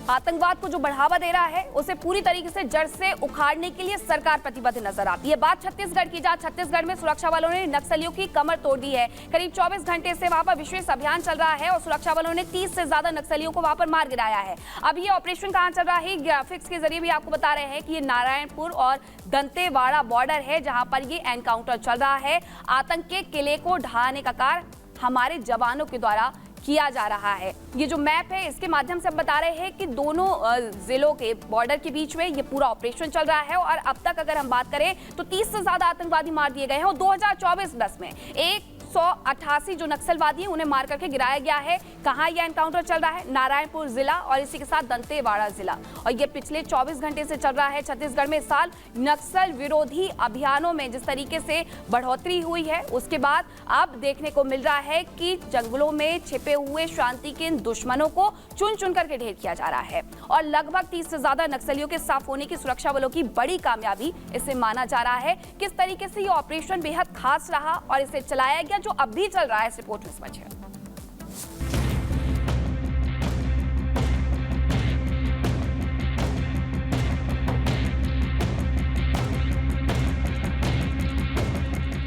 आतंकवाद को जो बढ़ावा दे रहा है उसे पूरी तरीके से जड़ से उखाड़ने के लिए सरकार प्रतिबद्ध नजर आती है। बात छत्तीसगढ़ की, जहां छत्तीसगढ़ में सुरक्षा बलों ने नक्सलियों की कमर तोड़ दी है। करीब 24 घंटे से वहां पर विशेष अभियान चल रहा है और सुरक्षा बलों ने 30 से ज्यादा नक्सलियों को वहां पर मार गिराया है। अब ये ऑपरेशन कहां चल रहा है, ग्राफिक्स के जरिए भी आपको बता रहे हैं कि ये नारायणपुर और दंतेवाड़ा बॉर्डर है, जहां पर ये एनकाउंटर चल रहा है। आतंक के किले को ढहाने का कार्य हमारे जवानों के द्वारा किया जा रहा है। ये जो मैप है इसके माध्यम से हम बता रहे हैं कि दोनों जिलों के बॉर्डर के बीच में ये पूरा ऑपरेशन चल रहा है और अब तक अगर हम बात करें तो 30 से ज्यादा आतंकवादी मार दिए गए हैं और 2024-10 में 188 जो नक्सलवादी हैं उन्हें मार करके गिराया गया है। कहां यह एनकाउंटर चल रहा है, नारायणपुर जिला और इसी के साथ दंतेवाड़ा जिला, और ये पिछले 24 घंटे से चल रहा है। छत्तीसगढ़ में इस साल नक्सल विरोधी अभियानों में जिस तरीके से बढ़ोतरी हुई है उसके बाद अब देखने को मिल रहा है कि जंगलों में छिपे हुए शांति के दुश्मनों को चुन चुन करके ढेर किया जा रहा है और लगभग 30 से ज्यादा नक्सलियों के साफ होने की सुरक्षा बलों की बड़ी कामयाबी इसे माना जा रहा है। किस तरीके से ये ऑपरेशन बेहद खास रहा और इसे चलाया गया जो अब भी चल रहा है, इस रिपोर्ट में समझिए।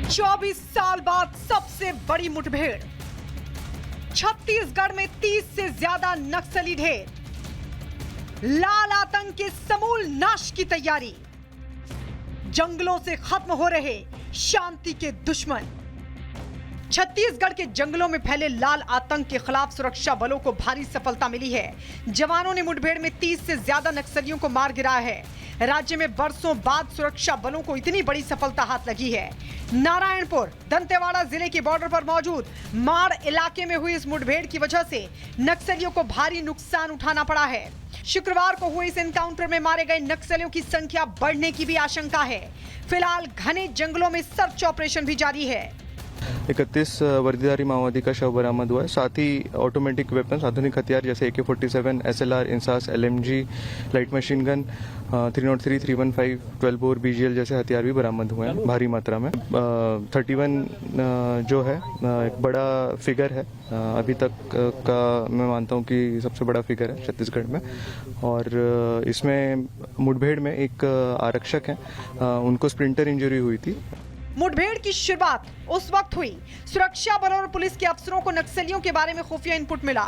चौबीस साल बाद सबसे बड़ी मुठभेड़, छत्तीसगढ़ में 30 से ज्यादा नक्सली ढेर, लाल आतंक के समूल नाश की तैयारी, जंगलों से खत्म हो रहे शांति के दुश्मन। छत्तीसगढ़ के जंगलों में फैले लाल आतंक के खिलाफ सुरक्षा बलों को भारी सफलता मिली है। जवानों ने मुठभेड़ में 30 से ज्यादा नक्सलियों को मार गिराया है। राज्य में बरसों बाद सुरक्षा बलों को इतनी बड़ी सफलता हाथ लगी है। नारायणपुर दंतेवाड़ा जिले के बॉर्डर पर मौजूद माड़ इलाके में हुई इस मुठभेड़ की वजह से नक्सलियों को भारी नुकसान उठाना पड़ा है। शुक्रवार को हुए इस एनकाउंटर में मारे गए नक्सलियों की संख्या बढ़ने की भी आशंका है। फिलहाल घने जंगलों में सर्च ऑपरेशन भी जारी है। 31 वर्दीधारी माओवादी का शव बरामद हुआ है। साथ ही ऑटोमेटिक वेपन्स, आधुनिक हथियार जैसे AK-47, SLR, INSAS, LMG, light machine gun, 303, 315, 12 bore BGL जैसे हथियार भी बरामद हुए हैं भारी मात्रा में। 31 जो है एक बड़ा फिगर है, अभी तक का मैं मानता हूँ कि सबसे बड़ा फिगर है छत्तीसगढ़ में। और इसमें मुठभेड़ में एक आरक्षक है, उनको स्प्लिंटर इंजरी हुई थी। मुठभेड़ की शुरुआत उस वक्त हुई सुरक्षा बलों और पुलिस के अफसरों को नक्सलियों के बारे में खुफिया इनपुट मिला।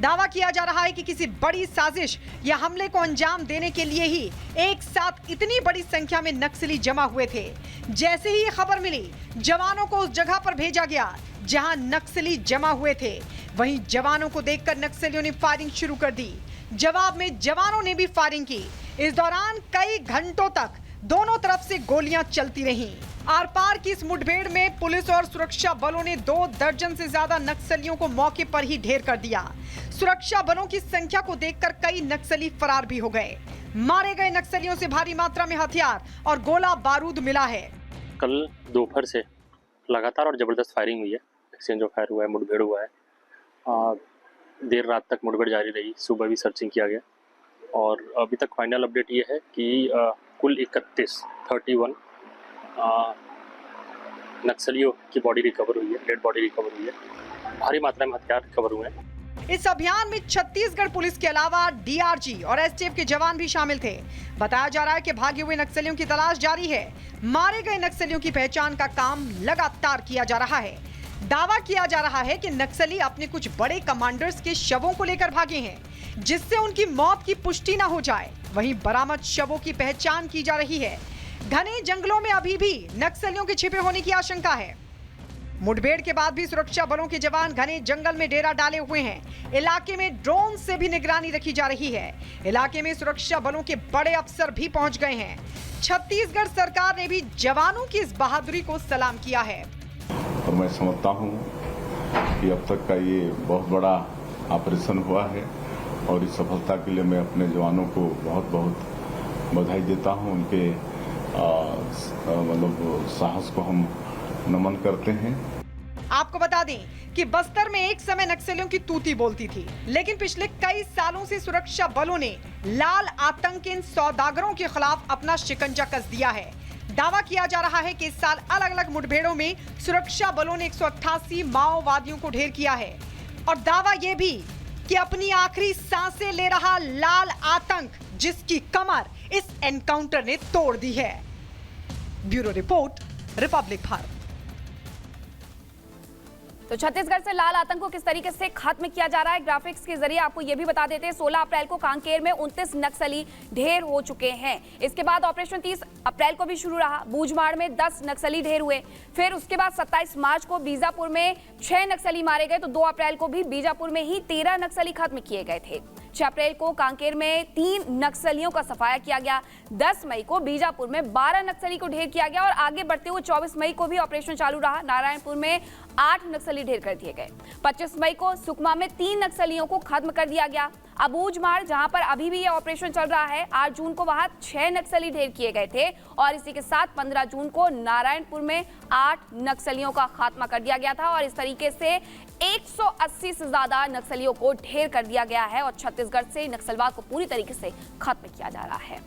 दावा किया जा रहा है कि किसी बड़ी साजिश या हमले को अंजाम देने के लिए ही एक साथ इतनी बड़ी संख्या में नक्सली जमा हुए थे। जैसे ही ये खबर मिली, जवानों को उस जगह पर भेजा गया जहां नक्सली जमा हुए थे। वहीं जवानों को देखकर नक्सलियों ने फायरिंग शुरू कर दी। जवाब में जवानों ने भी फायरिंग की। इस दौरान कई घंटों तक दोनों तरफ से गोलियां चलती रहीं। आर पार की इस मुठभेड़ में पुलिस और सुरक्षा बलों ने 2 दर्जन से ज्यादा नक्सलियों को मौके पर ही ढेर कर दिया। सुरक्षा बलों की संख्या को देखकर कई नक्सली फरार भी हो गए। मारे गए नक्सलियों से भारी मात्रा में हथियार और गोला बारूद मिला है। कल दोपहर से लगातार और जबरदस्त फायरिंग हुई है, एक्सचेंज ऑफ फायर हुआ है, मुठभेड़ हुआ है। देर रात तक मुठभेड़ जारी रही, सुबह भी सर्चिंग किया गया और अभी तक फाइनल अपडेट ये है कि कुल 31 नक्सलियों की बॉडी रिकवर हुई है, डेड बॉडी रिकवर हुई है। भारी मात्रा में हथियार रिकवर हुए हैं। इस अभियान में छत्तीसगढ़ पुलिस के अलावा DRG और STF के जवान भी शामिल थे। बताया जा रहा है कि भागे हुए नक्सलियों की तलाश जारी है। मारे गए नक्सलियों की पहचान का काम लगातार किया जा रहा है। दावा किया जा रहा है कि नक्सली अपने कुछ बड़े कमांडर्स के शवों को लेकर भागे हैं, जिससे उनकी मौत की पुष्टि न हो जाए। वहीं बरामद शवों की पहचान की जा रही है। घने जंगलों में अभी भी नक्सलियों के छिपे होने की आशंका है। मुठभेड़ के बाद भी सुरक्षा बलों के जवान घने जंगल में डेरा डाले हुए हैं। इलाके में ड्रोन से भी निगरानी रखी जा रही है। इलाके में सुरक्षा बलों के बड़े अफसर भी पहुंच गए हैं। छत्तीसगढ़ सरकार ने भी जवानों की इस बहादुरी को सलाम किया है। और मैं समझता हूं कि अब तक का ये बहुत बड़ा ऑपरेशन हुआ है और इस सफलता के लिए मैं अपने जवानों को बहुत बहुत बधाई देता हूं। उनके मतलब साहस को हम नमन करते हैं। आपको बता दें कि बस्तर में एक समय नक्सलियों की तूती बोलती थी, लेकिन पिछले कई सालों से सुरक्षा बलों ने लाल आतंक के इन सौदागरों के खिलाफ अपना शिकंजा कस दिया है। दावा किया जा रहा है कि इस साल अलग अलग मुठभेड़ों में सुरक्षा बलों ने 188 माओवादियों को ढेर किया है और दावा यह भी कि अपनी आखिरी सांसें ले रहा लाल आतंक, जिसकी कमर इस एनकाउंटर ने तोड़ दी है। Bureau report, Republic Bharat. तो छत्तीसगढ़ से लाल आतंक को किस तरीके से खत्म किया जा रहा है, ग्राफिक्स के जरिए आपको यह भी बता देते हैं। 16 अप्रैल को कांकेर में 29 नक्सली ढेर हो चुके हैं। इसके बाद ऑपरेशन 30 अप्रैल को भी शुरू रहा। बूझमाड़ में 10 नक्सली ढेर हुए। फिर उसके बाद 27 मार्च को बीजापुर में 6 नक्सली मारे गए। तो 2 अप्रैल को भी बीजापुर में ही 13 नक्सली खत्म किए गए थे। 6 अप्रैल को कांकेर में 3 नक्सलियों का सफाया किया गया। 10 मई को बीजापुर में 12 नक्सली को ढेर किया गया और आगे बढ़ते हुए 24 मई को भी ऑपरेशन चालू रहा। नारायणपुर में 8 नक्सली ढेर कर दिए गए। 25 मई को सुकमा में 3 नक्सलियों को खत्म कर दिया गया। अबूझमाड़, जहां पर अभी भी ये ऑपरेशन चल रहा है, 8 जून को वहां 6 नक्सली ढेर किए गए थे और इसी के साथ 15 जून को नारायणपुर में 8 नक्सलियों का खात्मा कर दिया गया था और इस तरीके से 180 से ज्यादा नक्सलियों को ढेर कर दिया गया है और छत्तीसगढ़ से नक्सलवाद को पूरी तरीके से खत्म किया जा रहा है।